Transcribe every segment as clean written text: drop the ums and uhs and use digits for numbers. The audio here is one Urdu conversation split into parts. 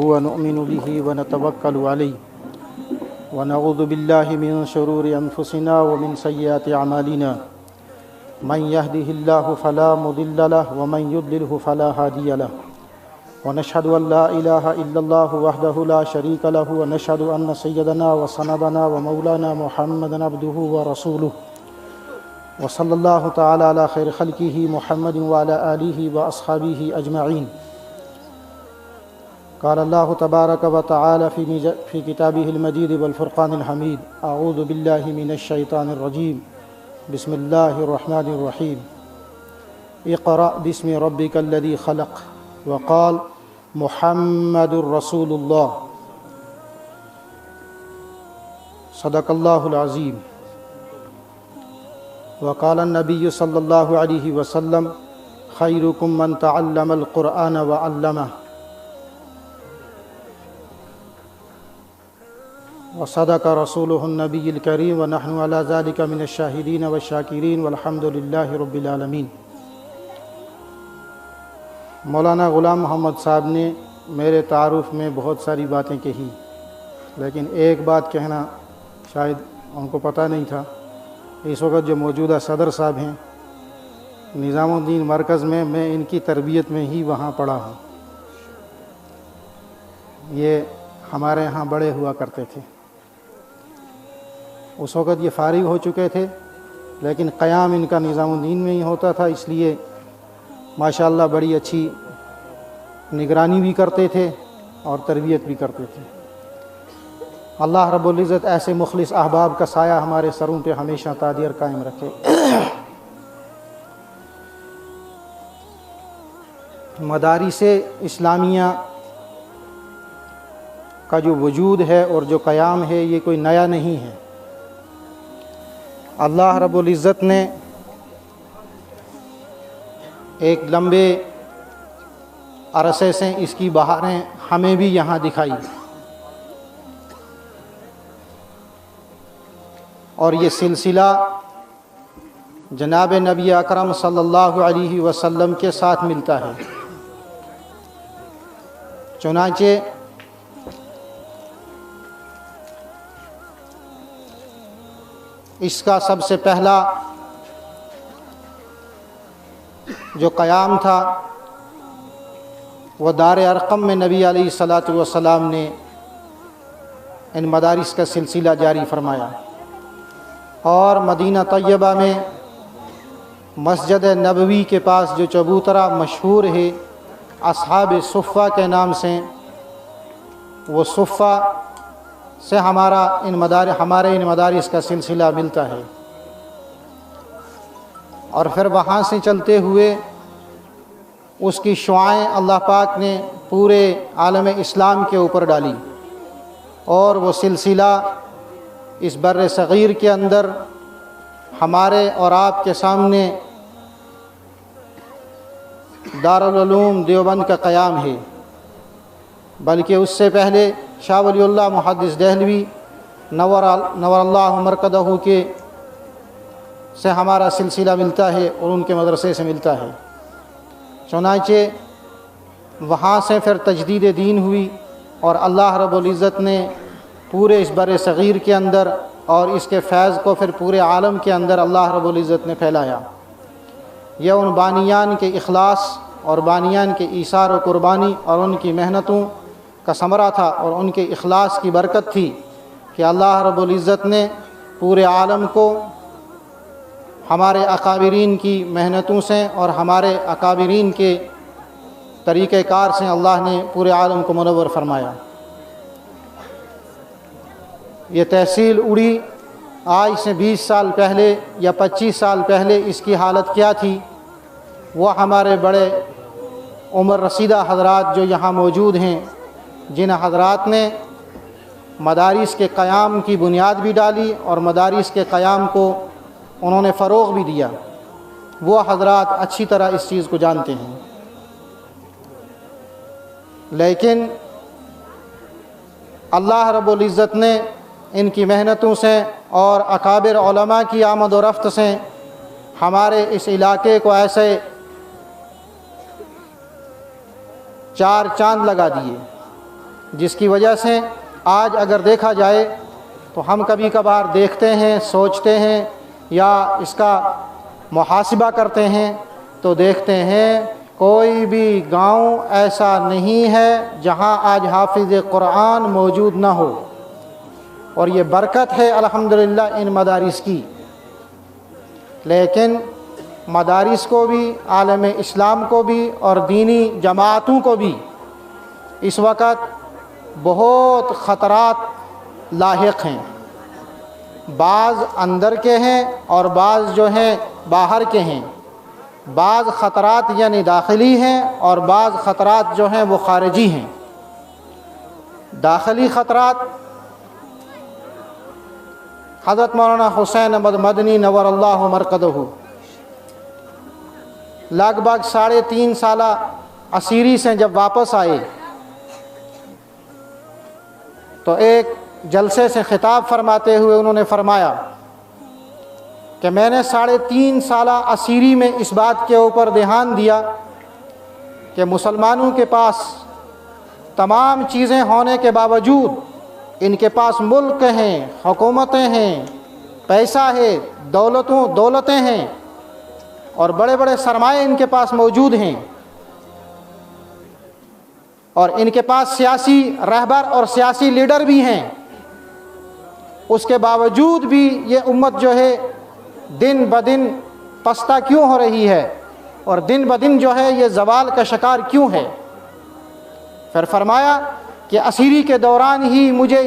ونؤمن به ونتوكل عليه ونعوذ بالله من شرور أنفسنا ومن سيئات أعمالنا من يهده الله فلا مضل له ومن يضلله فلا هادي له ونشهد أن لا إله إلا الله وحده لا شريك له ونشهد أن سيدنا وسندنا ومولانا محمدا عبده ورسوله وصلى الله تعالى على خير خلقه محمد وعلى آله وأصحابه أجمعين. قال الله تبارك وتعالى في كتابه المجيد والفرقان الحميد: أعوذ بالله من الشيطان الرجيم، بسم الله الرحمن الرحيم. اقرأ باسم ربك الذي خلق. وقال محمد رسول الله. صدق الله العظيم. وقال النبي صلى الله عليه وسلم: خيركم من تعلم القرآن وعلمه. وصدق رسوله النبي الكريم ونحن على ذلك من الشاهدين والشاكرين والحمد لله رب العالمين. مولانا غلام محمد صاحب نے میرے تعارف میں بہت ساری باتیں کہی، لیکن ایک بات کہنا شاید ان کو پتہ نہیں تھا. اس وقت جو موجودہ صدر صاحب ہیں نظام الدین مرکز میں ان کی تربیت میں ہی وہاں پڑھا ہوں. یہ ہمارے ہاں بڑے ہوا کرتے تھے. اس وقت یہ فارغ ہو چکے تھے، لیکن قیام ان کا نظام الدین میں ہی ہوتا تھا، اس لیے ماشاءاللہ بڑی اچھی نگرانی بھی کرتے تھے اور تربیت بھی کرتے تھے. اللہ رب العزت ایسے مخلص احباب کا سایہ ہمارے سروں پہ ہمیشہ تادی اور قائم رکھے. مدارس اسلامیہ کا جو وجود ہے اور جو قیام ہے یہ کوئی نیا نہیں ہے. اللہ رب العزت نے ایک لمبے عرصے سے اس کی بہاریں ہمیں بھی یہاں دکھائی، اور یہ سلسلہ جناب نبی اکرم صلی اللہ علیہ وسلم کے ساتھ ملتا ہے. چنانچہ اس کا سب سے پہلا جو قیام تھا وہ دار ارقم میں نبی علیہ الصلاۃ والسلام نے ان مدارس کا سلسلہ جاری فرمایا، اور مدینہ طیبہ میں مسجد نبوی کے پاس جو چبوترا مشہور ہے اصحاب صفہ کے نام سے، وہ صفہ سے ہمارے ان مدارس کا سلسلہ ملتا ہے. اور پھر وہاں سے چلتے ہوئے اس کی شعائیں اللہ پاک نے پورے عالم اسلام کے اوپر ڈالی، اور وہ سلسلہ اس بر صغیر کے اندر ہمارے اور آپ کے سامنے دارالعلوم دیوبند کا قیام ہے. بلکہ اس سے پہلے شاہ ولی اللہ محدث دہلوی نور اللہ مرکزہ کے سے ہمارا سلسلہ ملتا ہے اور ان کے مدرسے سے ملتا ہے. چنانچہ وہاں سے پھر تجدید دین ہوئی، اور اللہ رب العزت نے پورے اس بر صغیر کے اندر اور اس کے فیض کو پھر پورے عالم کے اندر اللہ رب العزت نے پھیلایا. یہ ان بانیان کے اخلاص اور بانیان کے ایثار و قربانی اور ان کی محنتوں کا ثمرہ تھا، اور ان کے اخلاص کی برکت تھی کہ اللہ رب العزت نے پورے عالم کو ہمارے اکابرین کی محنتوں سے اور ہمارے اکابرین کے طریقہ کار سے اللہ نے پورے عالم کو منور فرمایا. یہ تحصیل اڑی آج سے 20 سال پہلے یا 25 سال پہلے اس کی حالت کیا تھی، وہ ہمارے بڑے عمر رسیدہ حضرات جو یہاں موجود ہیں، جن حضرات نے مدارس کے قیام کی بنیاد بھی ڈالی اور مدارس کے قیام کو انہوں نے فروغ بھی دیا، وہ حضرات اچھی طرح اس چیز کو جانتے ہیں. لیکن اللہ رب العزت نے ان کی محنتوں سے اور اکابر علماء کی آمد و رفت سے ہمارے اس علاقے کو ایسے 4 چاند لگا دیے، جس کی وجہ سے آج اگر دیکھا جائے تو ہم کبھی کبھار دیکھتے ہیں، سوچتے ہیں یا اس کا محاسبہ کرتے ہیں تو دیکھتے ہیں کوئی بھی گاؤں ایسا نہیں ہے جہاں آج حافظ قرآن موجود نہ ہو، اور یہ برکت ہے الحمدللہ ان مدارس کی۔ لیکن مدارس کو بھی، عالم اسلام کو بھی اور دینی جماعتوں کو بھی اس وقت بہت خطرات لاحق ہیں، بعض اندر کے ہیں اور بعض جو ہیں باہر کے ہیں، بعض خطرات یعنی داخلی ہیں اور بعض خطرات جو ہیں وہ خارجی ہیں۔ داخلی خطرات حضرت مولانا حسین احمد مدنی نور اللہ مرقدہ لگ بھگ 3.5 سالہ اسیری سے جب واپس آئے تو ایک جلسے سے خطاب فرماتے ہوئے انہوں نے فرمایا کہ میں نے 3.5 سالہ اسیری میں اس بات کے اوپر دھیان دیا کہ مسلمانوں کے پاس تمام چیزیں ہونے کے باوجود ان کے پاس ملک ہیں، حکومتیں ہیں، پیسہ ہے، دولتیں ہیں اور بڑے بڑے سرمایے ان کے پاس موجود ہیں، اور ان کے پاس سیاسی رہبر اور سیاسی لیڈر بھی ہیں، اس کے باوجود بھی یہ امت جو ہے دن بدن پستہ کیوں ہو رہی ہے اور دن بدن جو ہے یہ زوال کا شکار کیوں ہے؟ پھر فرمایا کہ اسیری کے دوران ہی مجھے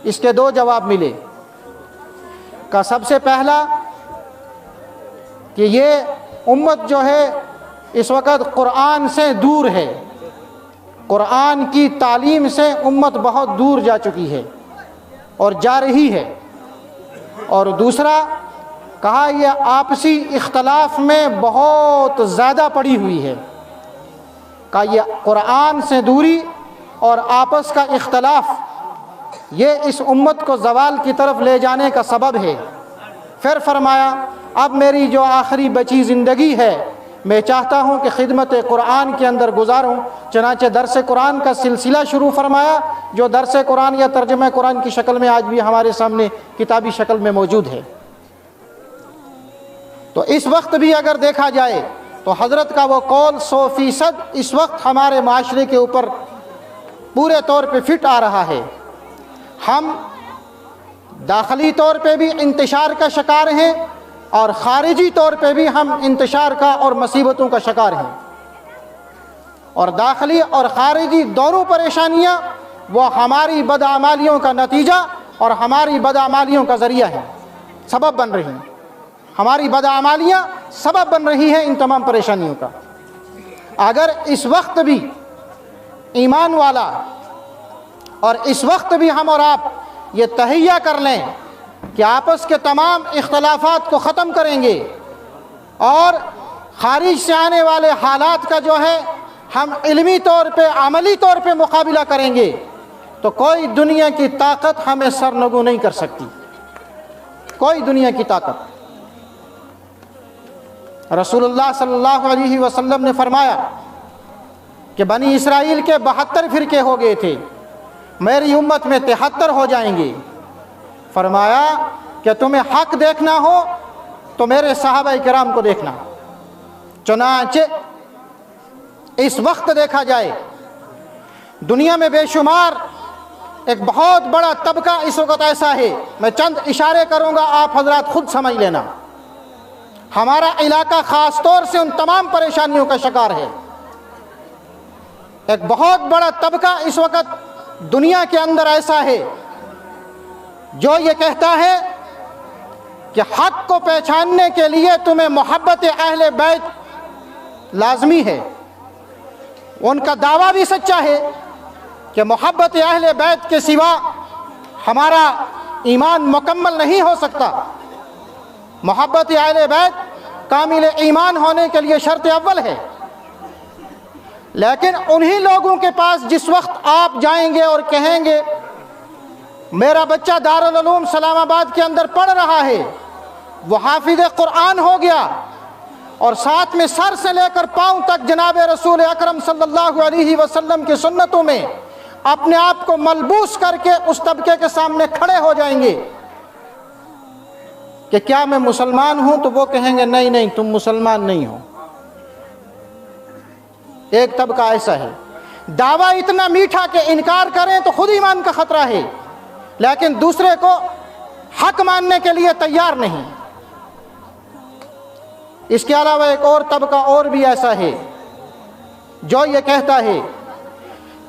اس کے 2 جواب ملے کہ سب سے پہلا کہ یہ امت جو ہے اس وقت قرآن سے دور ہے، قرآن کی تعلیم سے امت بہت دور جا چکی ہے اور جا رہی ہے، اور دوسرا کہا یہ آپسی اختلاف میں بہت زیادہ پڑی ہوئی ہے، کہ یہ قرآن سے دوری اور آپس کا اختلاف یہ اس امت کو زوال کی طرف لے جانے کا سبب ہے۔ پھر فرمایا اب میری جو آخری بچی زندگی ہے میں چاہتا ہوں کہ خدمت قرآن کے اندر گزاروں، چنانچہ درس قرآن کا سلسلہ شروع فرمایا جو درس قرآن یا ترجمہ قرآن کی شکل میں آج بھی ہمارے سامنے کتابی شکل میں موجود ہے۔ تو اس وقت بھی اگر دیکھا جائے تو حضرت کا وہ قول 100% اس وقت ہمارے معاشرے کے اوپر پورے طور پہ فٹ آ رہا ہے۔ ہم داخلی طور پہ بھی انتشار کا شکار ہیں اور خارجی طور پہ بھی ہم انتشار کا اور مصیبتوں کا شکار ہیں، اور داخلی اور خارجی دونوں پریشانیاں وہ ہماری بدعمالیوں کا نتیجہ اور ہماری بدعمالیوں کا ذریعہ ہیں، سبب بن رہی ہیں، ہماری بدعمالیاں سبب بن رہی ہیں ان تمام پریشانیوں کا۔ اگر اس وقت بھی ایمان والا اور اس وقت بھی ہم اور آپ یہ تہیہ کر لیں کہ آپس کے تمام اختلافات کو ختم کریں گے اور خارج سے آنے والے حالات کا جو ہے ہم علمی طور پہ عملی طور پہ مقابلہ کریں گے تو کوئی دنیا کی طاقت ہمیں سرنگو نہیں کر سکتی، کوئی دنیا کی طاقت۔ رسول اللہ صلی اللہ علیہ وسلم نے فرمایا کہ بنی اسرائیل کے 72 فرقے ہو گئے تھے، میری امت میں 73 ہو جائیں گے۔ فرمایا کہ تمہیں حق دیکھنا ہو تو میرے صحابہ کرام کو دیکھنا۔ چنانچہ اس وقت دیکھا جائے دنیا میں بے شمار ایک بہت بڑا طبقہ اس وقت ایسا ہے، میں چند اشارے کروں گا آپ حضرات خود سمجھ لینا۔ ہمارا علاقہ خاص طور سے ان تمام پریشانیوں کا شکار ہے۔ ایک بہت بڑا طبقہ اس وقت دنیا کے اندر ایسا ہے جو یہ کہتا ہے کہ حق کو پہچاننے کے لیے تمہیں محبت اہل بیت لازمی ہے۔ ان کا دعویٰ بھی سچا ہے کہ محبت اہل بیت کے سوا ہمارا ایمان مکمل نہیں ہو سکتا۔ محبت اہل بیت کامل ایمان ہونے کے لیے شرط اول ہے۔ لیکن انہی لوگوں کے پاس جس وقت آپ جائیں گے اور کہیں گے میرا بچہ دارالعلوم اسلام آباد کے اندر پڑھ رہا ہے، وہ حافظ قرآن ہو گیا، اور ساتھ میں سر سے لے کر پاؤں تک جناب رسول اکرم صلی اللہ علیہ وسلم کی سنتوں میں اپنے آپ کو ملبوس کر کے اس طبقے کے سامنے کھڑے ہو جائیں گے کہ کیا میں مسلمان ہوں، تو وہ کہیں گے نہیں نہیں تم مسلمان نہیں ہو۔ ایک طبقہ ایسا ہے، دعویٰ اتنا میٹھا کہ انکار کریں تو خود ایمان کا خطرہ ہے، لیکن دوسرے کو حق ماننے کے لیے تیار نہیں۔ اس کے علاوہ ایک اور طبقہ اور بھی ایسا ہے جو یہ کہتا ہے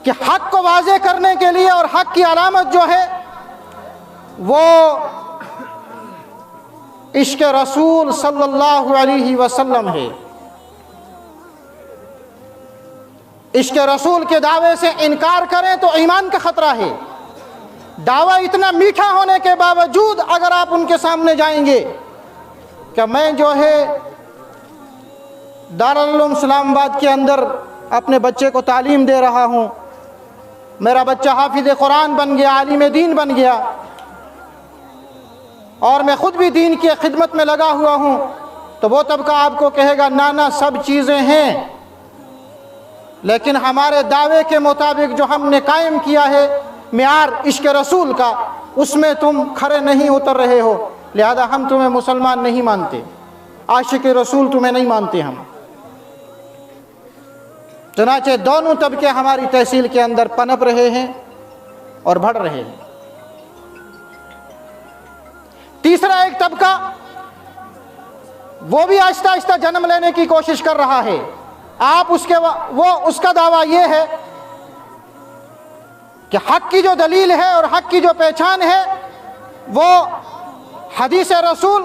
کہ حق کو واضح کرنے کے لیے اور حق کی علامت جو ہے وہ عشق رسول صلی اللہ علیہ وسلم ہے۔ عشق رسول کے دعوے سے انکار کریں تو ایمان کا خطرہ ہے۔ دعویٰ اتنا میٹھا ہونے کے باوجود اگر آپ ان کے سامنے جائیں گے کہ میں جو ہے دارالعلوم اسلام آباد کے اندر اپنے بچے کو تعلیم دے رہا ہوں، میرا بچہ حافظ قرآن بن گیا، عالم دین بن گیا، اور میں خود بھی دین کی خدمت میں لگا ہوا ہوں، تو وہ طبقہ آپ کو کہے گا نانا سب چیزیں ہیں، لیکن ہمارے دعوے کے مطابق جو ہم نے قائم کیا ہے معیار عشق رسول کا، اس میں تم کھرے نہیں اتر رہے ہو، لہذا ہم تمہیں مسلمان نہیں مانتے، عاشق رسول تمہیں نہیں مانتے ہم۔ چنانچہ دونوں طبقے ہماری تحصیل کے اندر پنپ رہے ہیں اور بڑھ رہے ہیں۔ تیسرا ایک طبقہ وہ بھی آہستہ آہستہ جنم لینے کی کوشش کر رہا ہے، اس کا دعویٰ یہ ہے کہ حق کی جو دلیل ہے اور حق کی جو پہچان ہے وہ حدیث رسول،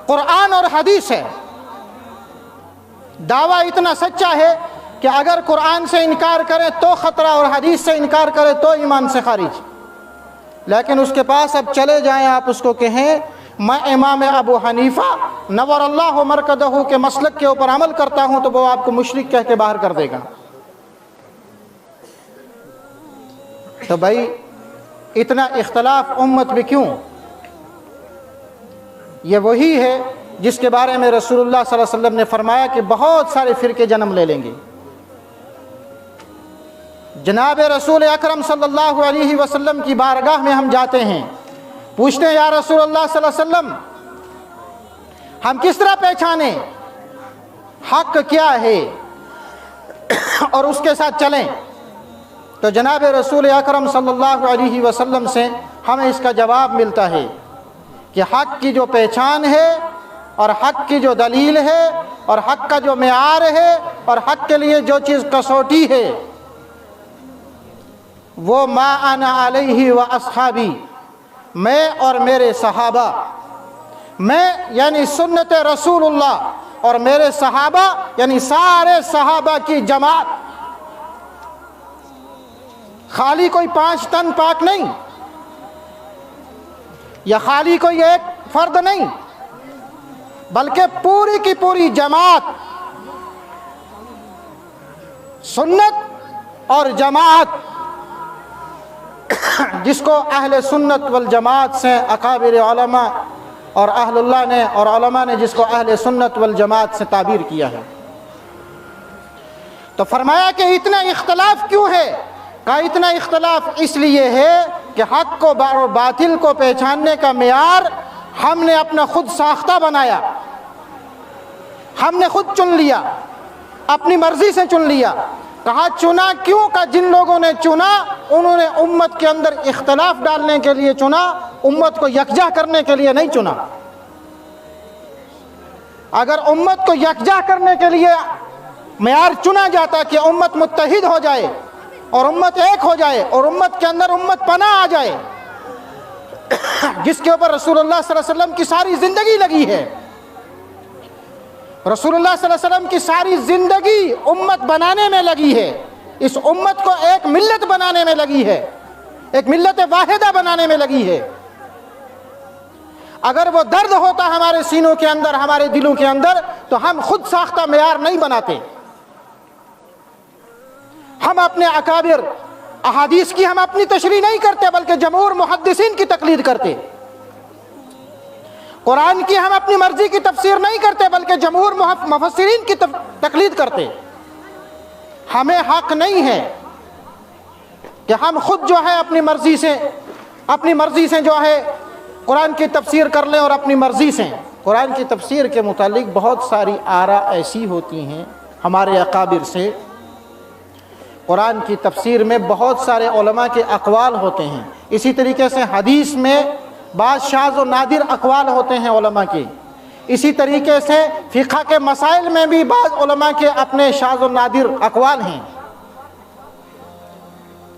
قرآن اور حدیث ہے۔ دعویٰ اتنا سچا ہے کہ اگر قرآن سے انکار کرے تو خطرہ اور حدیث سے انکار کرے تو ایمان سے خارج، لیکن اس کے پاس اب چلے جائیں آپ اس کو کہیں میں امام ابو حنیفہ نور اللہ مرکزہ کے مسلک کے اوپر عمل کرتا ہوں، تو وہ آپ کو مشرک کہہ کے باہر کر دے گا۔ تو بھائی اتنا اختلاف امت میں کیوں؟ یہ وہی ہے جس کے بارے میں رسول اللہ صلی اللہ علیہ وسلم نے فرمایا کہ بہت سارے فرقے جنم لے لیں گے۔ جناب رسول اکرم صلی اللہ علیہ وسلم کی بارگاہ میں ہم جاتے ہیں، پوچھتے ہیں یا رسول اللہ صلی اللہ علیہ وسلم ہم کس طرح پہچانیں حق کیا ہے اور اس کے ساتھ چلیں؟ تو جناب رسول اکرم صلی اللہ علیہ وسلم سے ہمیں اس کا جواب ملتا ہے کہ حق کی جو پہچان ہے اور حق کی جو دلیل ہے اور حق کا جو معیار ہے اور حق کے لیے جو چیز کسوٹی ہے وہ ما انا علیہ و اصحابی، میں اور میرے صحابہ، میں یعنی سنت رسول اللہ اور میرے صحابہ یعنی سارے صحابہ کی جماعت، خالی کوئی 5 تن پاک نہیں یا خالی کوئی ایک فرد نہیں، بلکہ پوری کی پوری جماعت، سنت اور جماعت، جس کو اہل سنت والجماعت سے اکابر علماء اور اہل اللہ نے اور علماء نے جس کو اہل سنت والجماعت سے تعبیر کیا ہے۔ تو فرمایا کہ اتنا اختلاف کیوں ہے؟ کہا اتنا اختلاف اس لیے ہے کہ حق کو اور باطل کو پہچاننے کا معیار ہم نے اپنا خود ساختہ بنایا، ہم نے خود چن لیا، اپنی مرضی سے چن لیا۔ کہا چنا کیوں؟ کہ جن لوگوں نے چنا انہوں نے امت کے اندر اختلاف ڈالنے کے لیے چنا، امت کو یکجا کرنے کے لیے نہیں چنا۔ اگر امت کو یکجا کرنے کے لیے معیار چنا جاتا کہ امت متحد ہو جائے اور امت ایک ہو جائے اور امت کے اندر امت پناہ آ جائے، جس کے اوپر رسول اللہ صلی اللہ علیہ وسلم کی ساری زندگی لگی ہے، رسول اللہ صلی اللہ علیہ وسلم کی ساری زندگی امت بنانے میں لگی ہے، اس امت کو ایک ملت بنانے میں لگی ہے، ایک ملت واحدہ بنانے میں لگی ہے۔ اگر وہ درد ہوتا ہمارے سینوں کے اندر، ہمارے دلوں کے اندر، تو ہم خود ساختہ معیار نہیں بناتے، ہم اپنے اکابر احادیث کی ہم اپنی تشریح نہیں کرتے بلکہ جمہور محدثین کی تقلید کرتے۔ قرآن کی ہم اپنی مرضی کی تفسیر نہیں کرتے بلکہ جمہور مفسرین کی تقلید کرتے. ہمیں حق نہیں ہے کہ ہم خود جو ہے اپنی مرضی سے جو ہے قرآن کی تفسیر کر لیں اور اپنی مرضی سے. قرآن کی تفسیر کے متعلق بہت ساری آراء ایسی ہوتی ہیں ہمارے اکابر سے. قرآن کی تفسیر میں بہت سارے علماء کے اقوال ہوتے ہیں. اسی طریقے سے حدیث میں بعض شاذ و نادر اقوال ہوتے ہیں علماء کے. اسی طریقے سے فقہ کے مسائل میں بھی بعض علماء کے اپنے شاذ و نادر اقوال ہیں.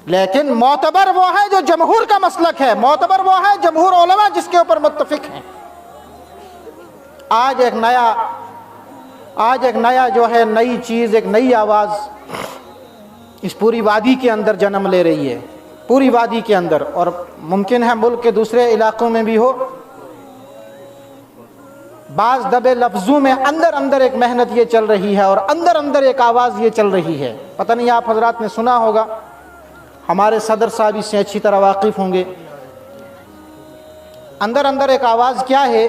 لیکن معتبر وہ ہے جو جمہور کا مسلک ہے، معتبر وہ ہے جمہور علماء جس کے اوپر متفق ہیں. آج ایک نیا جو ہے نئی چیز، ایک نئی آواز اس پوری وادی کے اندر جنم لے رہی ہے، پوری وادی کے اندر، اور ممکن ہے ملک کے دوسرے علاقوں میں بھی ہو. بعض دبے لفظوں میں اندر ایک محنت یہ چل رہی ہے اور اندر ایک آواز یہ چل رہی ہے. پتہ نہیں آپ حضرات نے سنا ہوگا، ہمارے صدر صاحب اس سے اچھی طرح واقف ہوں گے. اندر ایک آواز کیا ہے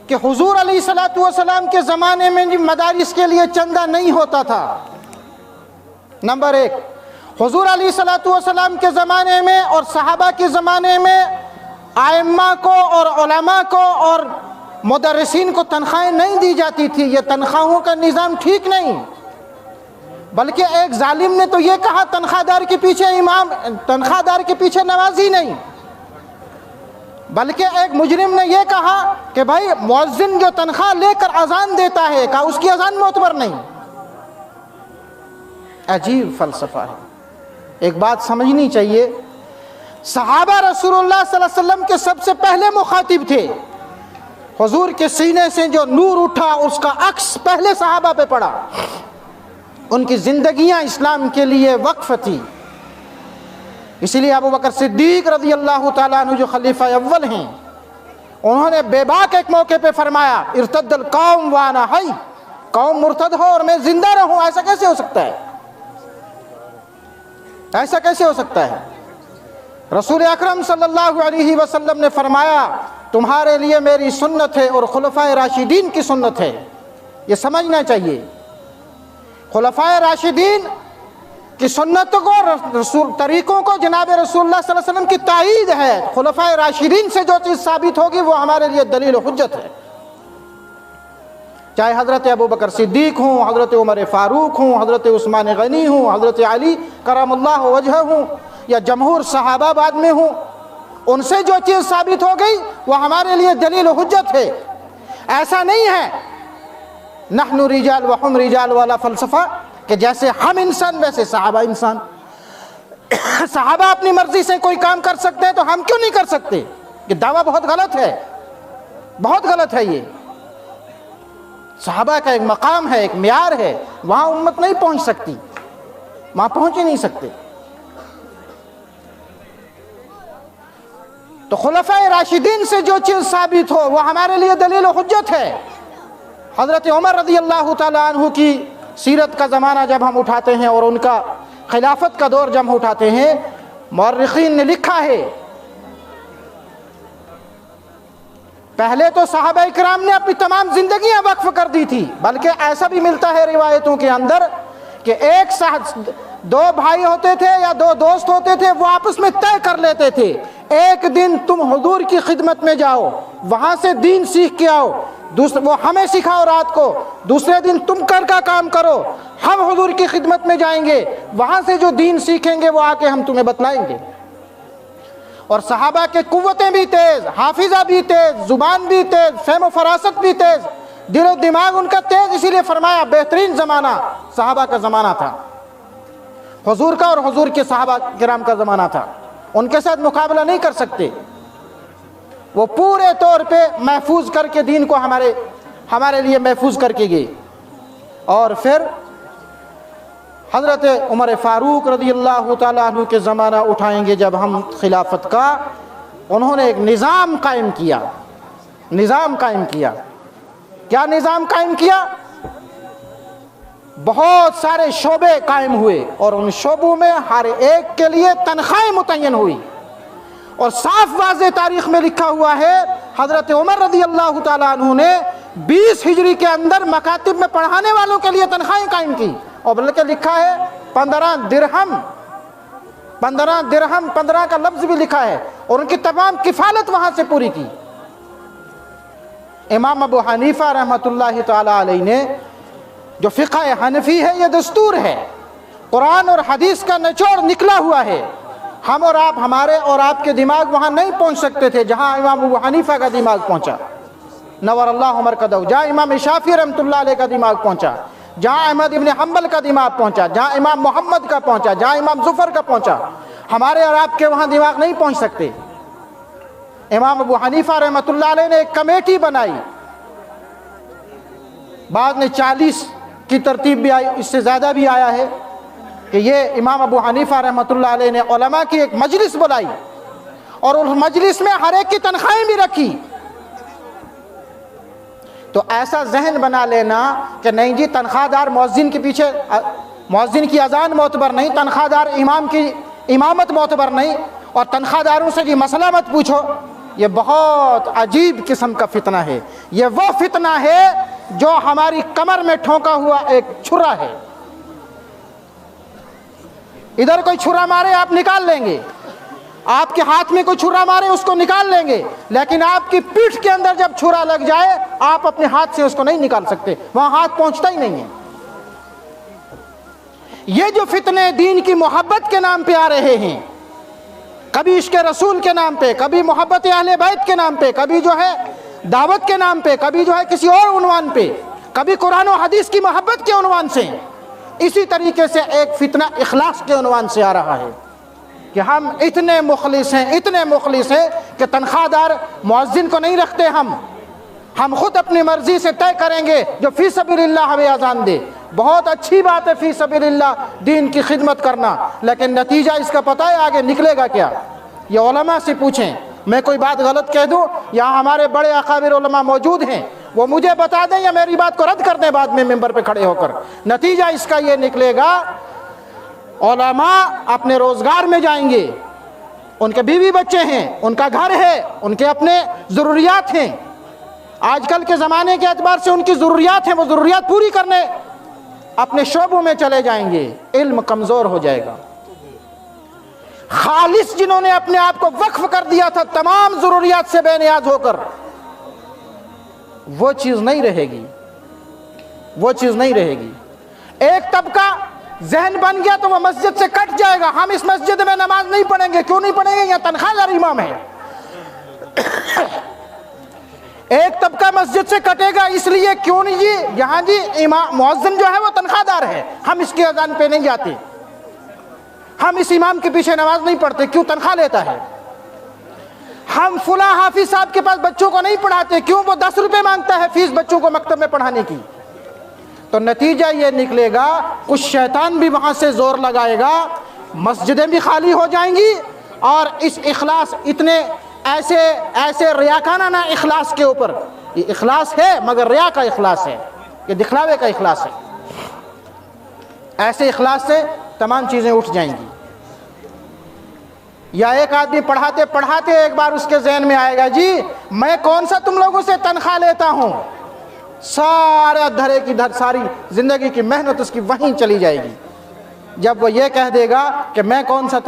کہ حضور علیہ الصلوۃ والسلام کے زمانے میں مدارس کے لیے چندہ نہیں ہوتا تھا. نمبر ایک، حضور علیہ الصلوۃ والسلام کے زمانے میں اور صحابہ کے زمانے میں ائمہ کو اور علماء کو اور مدرسین کو تنخواہیں نہیں دی جاتی تھی. یہ تنخواہوں کا نظام ٹھیک نہیں، بلکہ ایک ظالم نے تو یہ کہا تنخواہ دار کے پیچھے نمازی نہیں، بلکہ ایک مجرم نے یہ کہا کہ بھائی مؤذن جو تنخواہ لے کر اذان دیتا ہے کہا اس کی اذان معتبر نہیں. عجیب فلسفہ ہے. ایک بات سمجھنی چاہیے، صحابہ رسول اللہ صلی اللہ علیہ وسلم کے سب سے پہلے مخاطب تھے. حضور کے سینے سے جو نور اٹھا اس کا عکس پہلے صحابہ پہ پڑا. ان کی زندگیاں اسلام کے لیے وقف تھی. اسی لیے ابو بکر صدیق رضی اللہ تعالیٰ عنہ جو خلیفہ اول ہیں، انہوں نے بے باک ایک موقع پہ فرمایا ارتد القوم وانا حی، قوم مرتد ہو اور میں زندہ رہوں، ایسا کیسے ہو سکتا ہے؟ ایسا کیسے ہو سکتا ہے؟ رسول اکرم صلی اللہ علیہ وسلم نے فرمایا تمہارے لیے میری سنت ہے اور خلفائے راشدین کی سنت ہے. یہ سمجھنا چاہیے، خلفائے راشدین کی سنت کو، طریقوں کو جناب رسول اللہ صلی اللہ علیہ وسلم کی تائید ہے. خلفائے راشدین سے جو چیز ثابت ہوگی وہ ہمارے لیے دلیل و حجت ہے. چاہے حضرت ابو بکر صدیق ہوں، حضرت عمر فاروق ہوں، حضرت عثمان غنی ہوں، حضرت علی کرم اللہ وجہہ ہوں، یا جمہور صحابہ بعد میں ہوں، ان سے جو چیز ثابت ہو گئی وہ ہمارے لیے دلیل و حجت ہے. ایسا نہیں ہے نحن رجال وہم رجال والا فلسفہ کہ جیسے ہم انسان ویسے صحابہ انسان. صحابہ اپنی مرضی سے کوئی کام کر سکتے ہیں تو ہم کیوں نہیں کر سکتے؟ یہ دعویٰ بہت غلط ہے، بہت غلط ہے. یہ صحابہ کا ایک مقام ہے، ایک معیار ہے، وہاں امت نہیں پہنچ سکتی، وہاں پہنچ ہی نہیں سکتے. تو خلفائے راشدین سے جو چیز ثابت ہو وہ ہمارے لیے دلیل و حجت ہے. حضرت عمر رضی اللہ تعالیٰ عنہ کی سیرت کا زمانہ جب ہم اٹھاتے ہیں اور ان کا خلافت کا دور جب ہم اٹھاتے ہیں، مورخین نے لکھا ہے پہلے تو صحابہ کرام نے اپنی تمام زندگیاں وقف کر دی تھی، بلکہ ایسا بھی ملتا ہے روایتوں کے اندر کہ دو بھائی ہوتے تھے یا دو دوست ہوتے تھے، وہ آپس میں طے کر لیتے تھے ایک دن تم حضور کی خدمت میں جاؤ، وہاں سے دین سیکھ کے آؤ، وہ ہمیں سکھاؤ رات کو، دوسرے دن تم کا کام کرو، ہم حضور کی خدمت میں جائیں گے، وہاں سے جو دین سیکھیں گے وہ آ کے ہم تمہیں بتلائیں گے. اور صحابہ کے قوتیں بھی تیز، حافظہ بھی تیز، زبان بھی تیز، فہم و فراست بھی تیز، دل و دماغ ان کا تیز. اسی لیے فرمایا بہترین زمانہ صحابہ کا زمانہ تھا، حضور کا اور حضور کے صحابہ کرام کا زمانہ تھا. ان کے ساتھ مقابلہ نہیں کر سکتے. وہ پورے طور پہ محفوظ کر کے دین کو ہمارے لیے محفوظ کر کے گئے. اور پھر حضرت عمر فاروق رضی اللہ تعالیٰ عنہ کے زمانہ اٹھائیں گے جب ہم خلافت کا. انہوں نے ایک نظام قائم کیا. کیا نظام قائم کیا؟ بہت سارے شعبے قائم ہوئے اور ان شعبوں میں ہر ایک کے لیے تنخواہیں متعین ہوئی. اور صاف واضح تاریخ میں لکھا ہوا ہے حضرت عمر رضی اللہ تعالیٰ عنہ نے 20 ہجری کے اندر مکاتب میں پڑھانے والوں کے لیے تنخواہیں قائم کی، اور بلکہ لکھا ہے 15 درہم 15 کا لفظ بھی لکھا ہے، اور ان کی تمام کفالت وہاں سے پوری کی۔ امام ابو حنیفہ رحمۃ اللہ تعالیٰ علیہ نے جو فقہ حنفی ہے یہ دستور ہے، قرآن اور حدیث کا نچوڑ نکلا ہوا ہے۔ ہم اور آپ، ہمارے اور آپ کے دماغ وہاں نہیں پہنچ سکتے تھے جہاں امام ابو حنیفہ کا دماغ پہنچا، نور اللہ مرکزہ، جہاں امام شافعی رحمۃ اللہ علیہ کا دماغ پہنچا، جہاں احمد ابن حنبل کا دماغ پہنچا، جہاں امام محمد کا پہنچا، جہاں امام ظفر کا پہنچا، ہمارے اور آپ کے وہاں دماغ نہیں پہنچ سکتے۔ امام ابو حنیفہ رحمۃ اللہ علیہ نے ایک کمیٹی بنائی، بعد میں 40 کی ترتیب بھی آئی، اس سے زیادہ بھی آیا ہے، کہ یہ امام ابو حنیفہ رحمۃ اللہ علیہ نے علماء کی ایک مجلس بلائی، اور اس مجلس میں ہر ایک کی تنخواہیں بھی رکھی۔ تو ایسا ذہن بنا لینا کہ نہیں جی تنخواہ دار مؤذن کے پیچھے، مؤذن کی اذان معتبر نہیں، تنخواہ دار امام کی امامت معتبر نہیں، اور تنخواہ داروں سے جی مسئلہ مت پوچھو، یہ بہت عجیب قسم کا فتنہ ہے۔ یہ وہ فتنہ ہے جو ہماری کمر میں ٹھونکا ہوا ایک چھرا ہے، ادھر کوئی چھرا مارے آپ نکال لیں گے، آپ کے ہاتھ میں کوئی چھرا مارے اس کو نکال لیں گے، لیکن آپ کی پیٹھ کے اندر جب چھرا لگ جائے آپ اپنے ہاتھ سے اس کو نہیں نکال سکتے، وہاں ہاتھ پہنچتا ہی نہیں ہے۔ یہ جو فتنے دین کی محبت کے نام پہ آ رہے ہیں، کبھی عشق رسول کے نام پہ، کبھی محبت اہل بیت کے نام پہ، کبھی جو ہے دعوت کے نام پہ، کبھی جو ہے کسی اور عنوان پہ، کبھی قرآن و حدیث کی محبت کے عنوان سے، اسی طریقے سے ایک فتنہ اخلاص کے عنوان سے آ رہا ہے کہ ہم اتنے مخلص ہیں کہ تنخواہ دار مؤذن کو نہیں رکھتے، ہم خود اپنی مرضی سے طے کریں گے جو فی سبیل اللہ ہمیں اذان دے۔ بہت اچھی بات ہے فی سبیل اللہ دین کی خدمت کرنا، لیکن نتیجہ اس کا پتہ ہے آگے نکلے گا کیا؟ یہ علماء سے پوچھیں، میں کوئی بات غلط کہہ دوں، یہاں ہمارے بڑے اکابر علماء موجود ہیں، وہ مجھے بتا دیں یا میری بات کو رد کر دیں بعد میں ممبر پہ کھڑے ہو کر، نتیجہ اس کا یہ نکلے گا علماء اپنے روزگار میں جائیں گے، ان کے بیوی بچے ہیں، ان کا گھر ہے، ان کے اپنے ضروریات ہیں، آج کل کے زمانے کے اعتبار سے ان کی ضروریات ہیں، وہ ضروریات پوری کرنے اپنے شعبوں میں چلے جائیں گے، علم کمزور ہو جائے گا۔ خالص جنہوں نے اپنے آپ کو وقف کر دیا تھا تمام ضروریات سے بے نیاز ہو کر، وہ چیز نہیں رہے گی، وہ چیز نہیں رہے گی۔ ایک طبقہ ذہن بن گیا تو وہ مسجد سے کٹ جائے گا، ہم اس مسجد میں نماز نہیں پڑھیں گے، کیوں نہیں پڑھیں گے؟ یہاں تنخواہ دار امام ہے۔ ایک طبقہ مسجد سے کٹے گا اس لیے کیوں نہیں جی یہاں جی امام مؤذن جو ہے وہ تنخواہ دار ہے، ہم اس کی اذان پہ نہیں جاتے، ہم اس امام کے پیچھے نماز نہیں پڑھتے، کیوں؟ تنخواہ لیتا ہے۔ ہم فلاں حافظ صاحب کے پاس بچوں کو نہیں پڑھاتے، کیوں؟ وہ 10 روپے مانگتا ہے فیس بچوں کو مکتب میں پڑھانے کی۔ تو نتیجہ یہ نکلے گا کچھ شیطان بھی وہاں سے زور لگائے گا، مسجدیں بھی خالی ہو جائیں گی، اور اس اخلاص اتنے ایسے ریاکانہ اخلاص کے اوپر، یہ اخلاص ہے مگر ریا کا اخلاص ہے، یہ دکھلاوے کا اخلاص ہے، ایسے اخلاص سے تمام چیزیں اٹھ جائیں گی۔ یا ایک آدمی پڑھاتے پڑھاتے ایک بار اس کے ذہن میں آئے گا جی میں کون سا تم لوگوں سے تنخواہ لیتا ہوں، سارا دھرے کی دھر ساری زندگی کی محنت اس کی وہیں چلی جائے گی جب وہ یہ کہہ دے گا کہ میں کون سا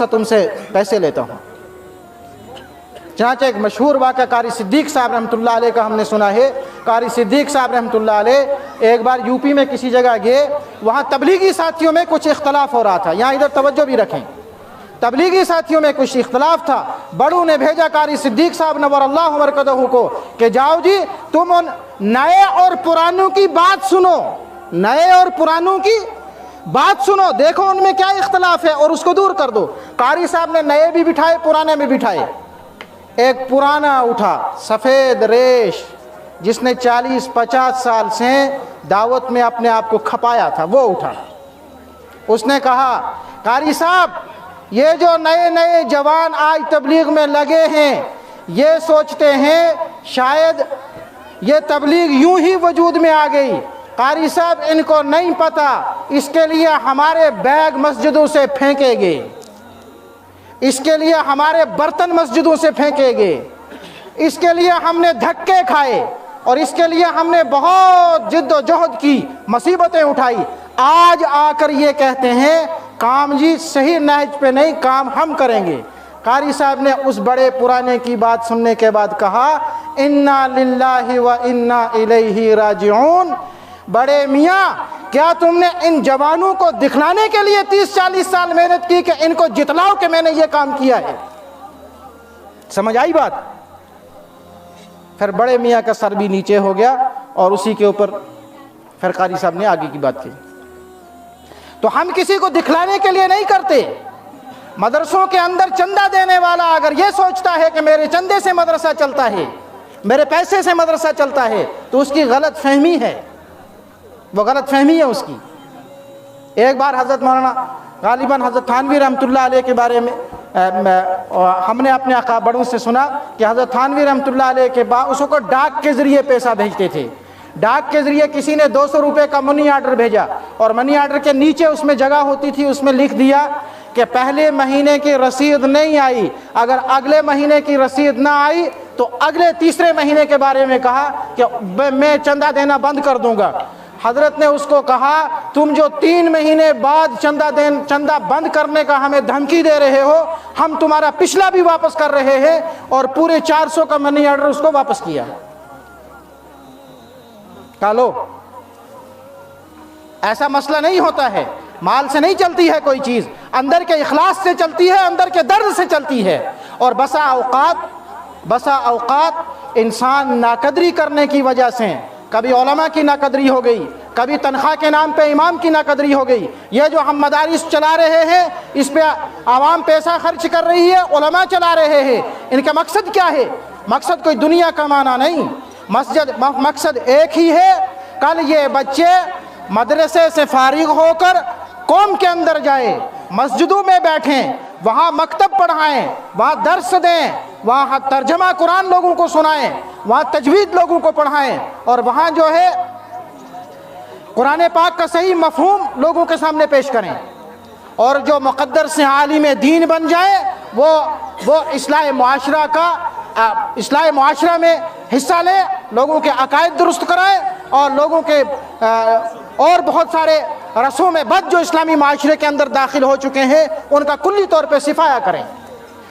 تم سے پیسے لیتا ہوں۔ چنانچہ ایک مشہور واقعہ قاری صدیق صاحب رحمۃ اللہ علیہ کا ہم نے سنا ہے۔ قاری صدیق صاحب رحمۃ اللہ علیہ ایک بار یو پی میں کسی جگہ گئے، وہاں تبلیغی ساتھیوں میں کچھ اختلاف ہو رہا تھا، یہاں ادھر توجہ بھی رکھیں، تبلیغی ساتھیوں میں کچھ اختلاف تھا۔ بڑوں نے بھیجا قاری صدیق صاحب نور اللہ مرکزہ کو کہ جاؤ جی تم ان نئے اور پرانوں کی بات سنو، نئے اور پرانوں کی بات سنو، دیکھو ان میں کیا اختلاف ہے اور اس کو دور کر دو۔ قاری صاحب نے نئے بھی بٹھائے، پرانے بھی بٹھائے۔ ایک پرانا اٹھا سفید ریش، جس نے 40-50 سال سے دعوت میں اپنے آپ کو کھپایا تھا، وہ اٹھا۔ اس نے کہا قاری صاحب یہ جو نئے جوان آج تبلیغ میں لگے ہیں یہ سوچتے ہیں شاید یہ تبلیغ یوں ہی وجود میں آ گئی، قاری صاحب ان کو نہیں پتا، اس کے لیے ہمارے بیگ مسجدوں سے پھینکے گئے۔ اس کے لیے ہمارے برتن مسجدوں سے پھینکے گئے، اس کے لیے ہم نے دھکے کھائے، اور اس کے لیے ہم نے بہت جد و جہد کی، مصیبتیں اٹھائی۔ آج آ کر یہ کہتے ہیں کام جی صحیح نہج پہ نہیں، کام ہم کریں گے۔ قاری صاحب نے اس بڑے پرانے کی بات سننے کے بعد کہا انا للہ و انا الیہ راجعون۔ بڑے میاں کیا تم نے ان جوانوں کو دکھلانے کے لیے 30-40 سال محنت کی کہ ان کو جتلاؤ کہ میں نے یہ کام کیا ہے؟ سمجھ آئی بات؟ پھر بڑے میاں کا سر بھی نیچے ہو گیا، اور اسی کے اوپر پھر قاری صاحب نے آگے کی بات کی۔ تو ہم کسی کو دکھلانے کے لیے نہیں کرتے۔ مدرسوں کے اندر چندہ دینے والا اگر یہ سوچتا ہے کہ میرے چندے سے مدرسہ چلتا ہے، میرے پیسے سے مدرسہ چلتا ہے، تو اس کی غلط فہمی ہے، وہ غلط فہمی ہے اس کی۔ ایک بار حضرت مولانا غالباً حضرت تھانوی رحمۃ اللہ علیہ کے بارے میں ہم نے اپنے بڑوں سے سنا کہ حضرت تھانوی رحمۃ اللہ علیہ کے بعد اس کو ڈاک کے ذریعے پیسہ بھیجتے تھے۔ ڈاک کے ذریعے کسی نے 200 روپے کا منی آرڈر بھیجا، اور منی آرڈر کے نیچے اس میں جگہ ہوتی تھی، اس میں لکھ دیا کہ پہلے مہینے کی رسید نہیں آئی، اگر اگلے مہینے کی رسید نہ آئی تو اگلے تیسرے مہینے کے بارے میں کہا کہ میں چندہ دینا بند کر دوں گا۔ حضرت نے اس کو کہا تم جو 3 مہینے بعد چندہ بند کرنے کا ہمیں دھمکی دے رہے ہو، ہم تمہارا پچھلا بھی واپس کر رہے ہیں، اور پورے 400 کا منی آرڈر اس کو واپس کیا۔ کہا لو، ایسا مسئلہ نہیں ہوتا ہے، مال سے نہیں چلتی ہے کوئی چیز، اندر کے اخلاص سے چلتی ہے، اندر کے درد سے چلتی ہے۔ اور بسا اوقات انسان ناقدری کرنے کی وجہ سے کبھی علماء کی ناقدری ہو گئی، کبھی تنخواہ کے نام پہ امام کی ناقدری ہو گئی۔ یہ جو ہم مدارس چلا رہے ہیں اس پہ عوام پیسہ خرچ کر رہی ہے، علماء چلا رہے ہیں، ان کا مقصد کیا ہے؟ مقصد کوئی دنیا کمانا نہیں، مقصد ایک ہی ہے، کل یہ بچے مدرسے سے فارغ ہو کر قوم کے اندر جائیں، مسجدوں میں بیٹھیں، وہاں مکتب پڑھائیں، وہاں درس دیں، وہاں ترجمہ قرآن لوگوں کو سنائیں، وہاں تجوید لوگوں کو پڑھائیں، اور وہاں جو ہے قرآن پاک کا صحیح مفہوم لوگوں کے سامنے پیش کریں، اور جو مقدر سے عالم دین بن جائے وہ اصلاح معاشرہ میں حصہ لے، لوگوں کے عقائد درست کرائے، اور لوگوں کے اور بہت سارے رسوم بد جو اسلامی معاشرے کے اندر داخل ہو چکے ہیں ان کا کلی طور پہ صفایا کریں۔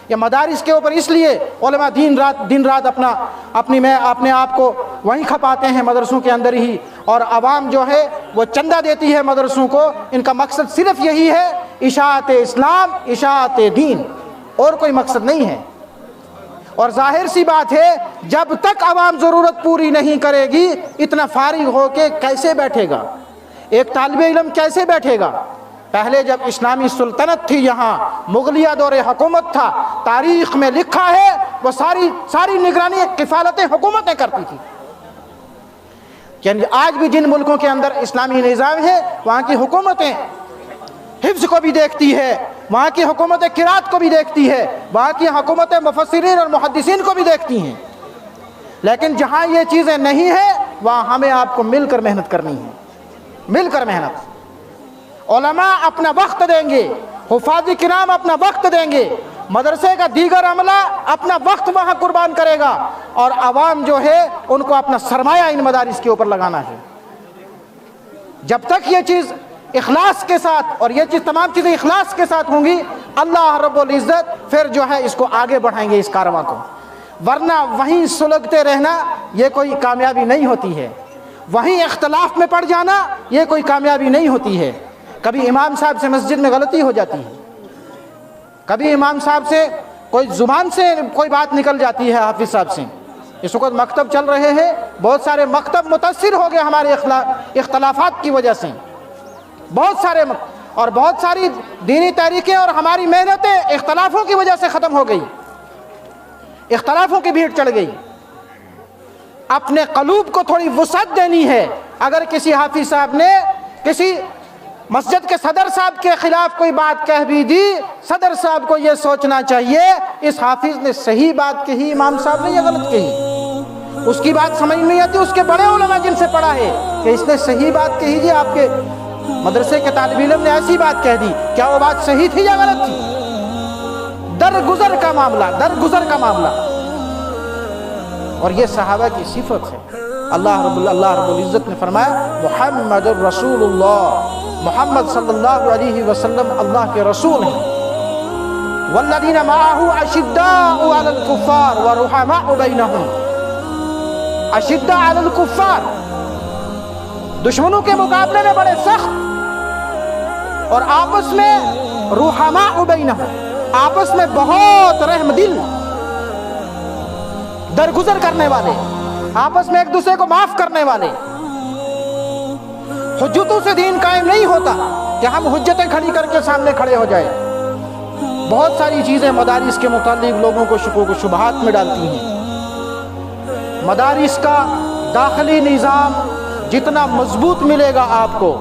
یہ مدارس کے اوپر اس لیے علماء دن رات اپنے آپ کو وہیں کھپاتے ہیں مدرسوں کے اندر ہی، اور عوام جو ہے وہ چندہ دیتی ہے مدرسوں کو، ان کا مقصد صرف یہی ہے اشاعت اسلام، اشاعت دین، اور کوئی مقصد نہیں ہے۔ اور ظاہر سی بات ہے جب تک عوام ضرورت پوری نہیں کرے گی اتنا فارغ ہو کے کیسے بیٹھے گا؟ ایک طالب علم کیسے بیٹھے گا؟ پہلے جب اسلامی سلطنت تھی، یہاں مغلیہ دور حکومت تھا، تاریخ میں لکھا ہے وہ ساری نگرانی کفالتیں حکومتیں کرتی تھی۔ یعنی آج بھی جن ملکوں کے اندر اسلامی نظام ہے وہاں کی حکومتیں حفظ کو بھی دیکھتی ہے، وہاں کی حکومت قرات کو بھی دیکھتی ہے، وہاں کی حکومت مفسرین اور محدثین کو بھی دیکھتی ہیں۔ لیکن جہاں یہ چیزیں نہیں ہیں وہاں ہمیں آپ کو مل کر محنت کرنی ہے، مل کر محنت۔ علماء اپنا وقت دیں گے، حفاظ کرام اپنا وقت دیں گے، مدرسے کا دیگر عملہ اپنا وقت وہاں قربان کرے گا، اور عوام جو ہے ان کو اپنا سرمایہ ان مدارس کے اوپر لگانا ہے۔ جب تک یہ چیز اخلاص کے ساتھ، اور یہ چیز تمام چیزیں اخلاص کے ساتھ ہوں گی، اللہ رب العزت پھر جو ہے اس کو آگے بڑھائیں گے اس کارواں کو، ورنہ وہیں سلگتے رہنا یہ کوئی کامیابی نہیں ہوتی ہے، وہیں اختلاف میں پڑ جانا یہ کوئی کامیابی نہیں ہوتی ہے۔ کبھی امام صاحب سے مسجد میں غلطی ہو جاتی ہے، کبھی امام صاحب سے کوئی زبان سے کوئی بات نکل جاتی ہے، حافظ صاحب سے۔ اس وقت مکتب چل رہے ہیں، بہت سارے مکتب متاثر ہو گئے ہمارے اختلافات کی وجہ سے، بہت ساری دینی تحریکیں اور ہماری محنتیں اختلافوں کی وجہ سے ختم ہو گئی، اختلافوں کی بھیڑ چڑھ گئی۔ اپنے قلوب کو تھوڑی وسعت دینی ہے۔ اگر کسی حافظ صاحب نے کسی مسجد کے صدر صاحب کے خلاف کوئی بات کہہ بھی دی، صدر صاحب کو یہ سوچنا چاہیے اس حافظ نے صحیح بات کہی، امام صاحب نے یہ غلط کہی، اس کی بات سمجھ نہیں آتی، اس کے بڑے علماء جن سے پڑھا ہے کہ اس نے صحیح بات کہی، جی آپ کے مدرسے کے طالب علم نے ایسی بات کہہ دی، کیا وہ بات صحیح تھی یا غلط تھی؟ درگزر کا معاملہ، درگزر کا معاملہ. اور یہ صحابہ کی صفت ہے. اللہ رب العزت نے فرمایا محمد الرسول اللہ، محمد صلی اللہ علیہ وسلم اللہ کے رسول ہیں. والذین معہ اشداء علی الکفار ورحماء بینہم. اشداء علی الکفار، دشمنوں کے مقابلے میں بڑے سخت، اور آپس میں رحماء بینہم، آپس میں بہت رحم دل، درگزر کرنے والے، آپس میں ایک دوسرے کو معاف کرنے والے. حجتوں سے دین قائم نہیں ہوتا کہ ہم حجتیں کھڑی کر کے سامنے کھڑے ہو جائیں. بہت ساری چیزیں مدارس کے متعلق لوگوں کو شکوک و شبہات میں ڈالتی ہیں. مدارس کا داخلی نظام جتنا مضبوط ملے گا آپ کو،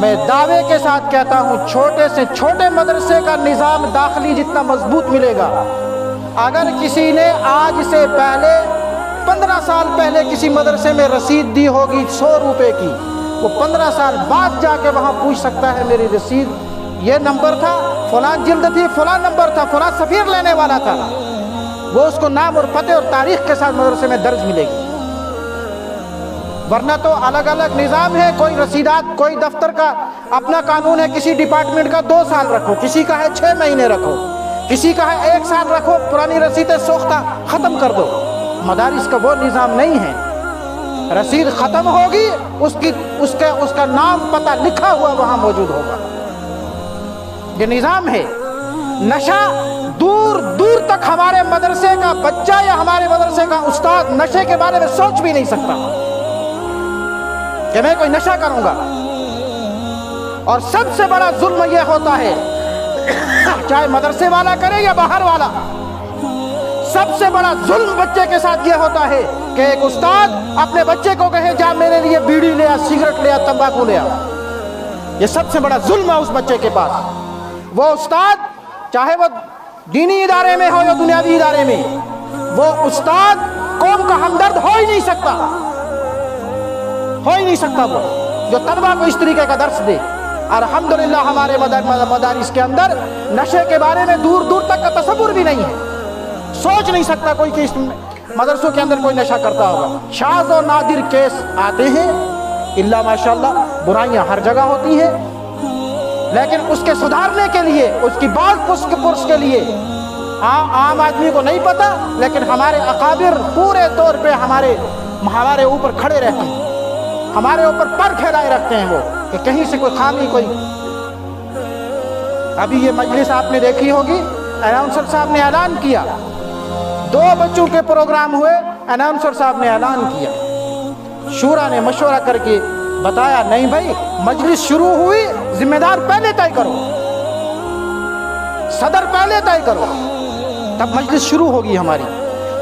میں دعوے کے ساتھ کہتا ہوں چھوٹے سے چھوٹے مدرسے کا نظام داخلی جتنا مضبوط ملے گا، اگر کسی نے آج سے پہلے 15 سال پہلے کسی مدرسے میں رسید دی ہوگی 100 روپے کی، وہ 15 سال بعد جا کے وہاں پوچھ سکتا ہے میری رسید یہ نمبر تھا، فلاں جلد تھی، فلاں نمبر تھا، فلاں سفیر لینے والا تھا. وہ اس کو نام اور پتے اور تاریخ کے ساتھ مدرسے میں درج ملے گی. ورنہ تو الگ الگ نظام ہے. کوئی رسیدات، کوئی دفتر کا اپنا قانون ہے، کسی ڈپارٹمنٹ کا 2 سال رکھو، کسی کا ہے 6 مہینے رکھو، کسی کا ہے 1 سال رکھو، پرانی رسیدیں سوختہ ختم کر دو. مدارس کا وہ نظام نہیں ہے. رسید ختم ہوگی، اس کا نام پتہ لکھا ہوا وہاں موجود ہوگا. یہ نظام ہے. نشہ دور دور تک ہمارے مدرسے کا بچہ یا ہمارے مدرسے کا استاد نشے کے بارے میں سوچ بھی نہیں سکتا کہ میں کوئی نشہ کروں گا. اور سب سے بڑا ظلم یہ ہوتا ہے، چاہے مدرسے والا کرے یا باہر والا، سب سے بڑا ظلم بچے کے ساتھ یہ ہوتا ہے کہ ایک استاد اپنے بچے کو کہے جا میرے لیے بیڑی لے آ، سگریٹ لے آ، تمباکو لے آ. یہ سب سے بڑا ظلم ہے اس بچے کے پاس. وہ استاد چاہے وہ دینی ادارے میں ہو یا دنیاوی ادارے میں، وہ استاد قوم کا ہمدرد ہو ہی نہیں سکتا، ہو ہی نہیں سکتا وہ جو طلبہ کو اس طریقے کا درس دے. الحمدللہ ہمارے مدارس کے اندر نشے کے بارے میں دور دور تک کا تصور بھی نہیں ہے. سوچ نہیں سکتا کوئی کہ اس مدرسوں کے اندر کوئی نشہ کرتا ہوگا. شاذ و نادر کیس آتے ہیں، اللہ ماشاءاللہ برائیاں ہر جگہ ہوتی ہیں، لیکن اس کے سدھارنے کے لیے، اس کی بات پرس کے لیے عام آدمی کو نہیں پتا، لیکن ہمارے اکابر پورے طور پہ ہمارے اوپر کھڑے رہتے ہیں، ہمارے اوپر پر پھیلائے رکھتے ہیں وہ کہ کہیں سے کوئی خامی کوئی. ابھی یہ مجلس آپ نے دیکھی ہوگی، اناؤنسر صاحب نے اعلان کیا، 2 بچوں کے پروگرام ہوئے، اناؤنسر صاحب نے اعلان کیا، شورا نے مشورہ کر کے بتایا نہیں بھائی مجلس شروع ہوئی، ذمہ دار پہلے طے کرو، صدر پہلے طے کرو، تب مجلس شروع ہوگی ہماری.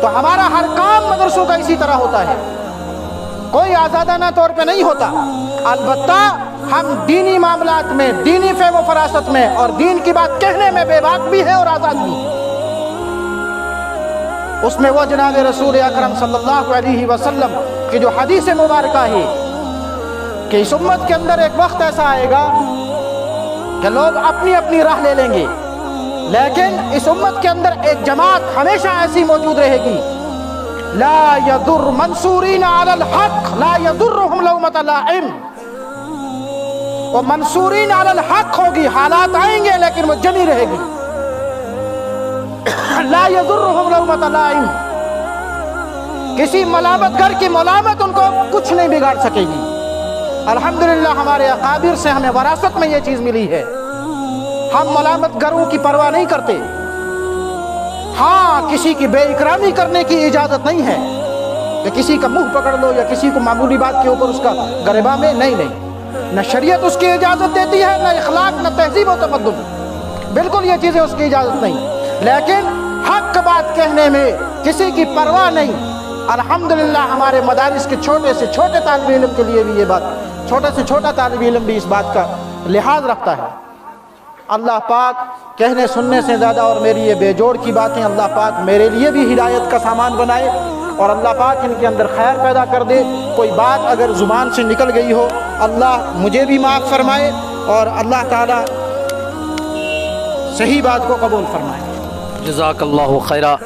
تو ہمارا ہر کام مدرسوں کا اسی طرح ہوتا ہے، کوئی آزادانہ طور پہ نہیں ہوتا. البتہ ہم دینی معاملات میں، دینی فہم و فراست میں اور دین کی بات کہنے میں بے باک بھی ہے اور آزاد بھی ہے. اس میں وہ جناب رسول اکرم صلی اللہ علیہ وسلم کی جو حدیث مبارکہ ہے کہ اس امت کے اندر ایک وقت ایسا آئے گا کہ لوگ اپنی اپنی راہ لے لیں گے، لیکن اس امت کے اندر ایک جماعت ہمیشہ ایسی موجود رہے گی، لا یضر منصورین علی الحق لا یضرهم لومۃ لائم. وہ منصورین علی الحق ہوگی، حالات آئیں گے لیکن وہ جمی رہے گی. لا یضرهم لومۃ لائم، کسی ملامت گر کی ملامت ان کو کچھ نہیں بگاڑ سکے گی. الحمدللہ ہمارے اکابر سے ہمیں وراثت میں یہ چیز ملی ہے، ہم ملامت گروں کی پرواہ نہیں کرتے. ہاں کسی کی بے اکرامی کرنے کی اجازت نہیں ہے کہ کسی کا منہ پکڑ لو یا کسی کو معمولی بات کے اوپر اس کا گریباں میں، نہیں، نہ شریعت اس کی اجازت دیتی ہے، نہ اخلاق، نہ تہذیب و تمدن، بالکل یہ چیزیں اس کی اجازت نہیں. لیکن حق بات کہنے میں کسی کی پرواہ نہیں. الحمدللہ ہمارے مدارس کے چھوٹے سے چھوٹے طالب علم کے لیے بھی یہ بات، چھوٹے سے چھوٹا طالب علم بھی اس بات کا لحاظ رکھتا ہے. اللہ پاک کہنے سننے سے زیادہ، اور میری یہ بے جوڑ کی باتیں اللہ پاک میرے لیے بھی ہدایت کا سامان بنائے، اور اللہ پاک ان کے اندر خیر پیدا کر دے. کوئی بات اگر زبان سے نکل گئی ہو اللہ مجھے بھی معاف فرمائے، اور اللہ تعالی صحیح بات کو قبول فرمائے. جزاک اللہ خیرہ.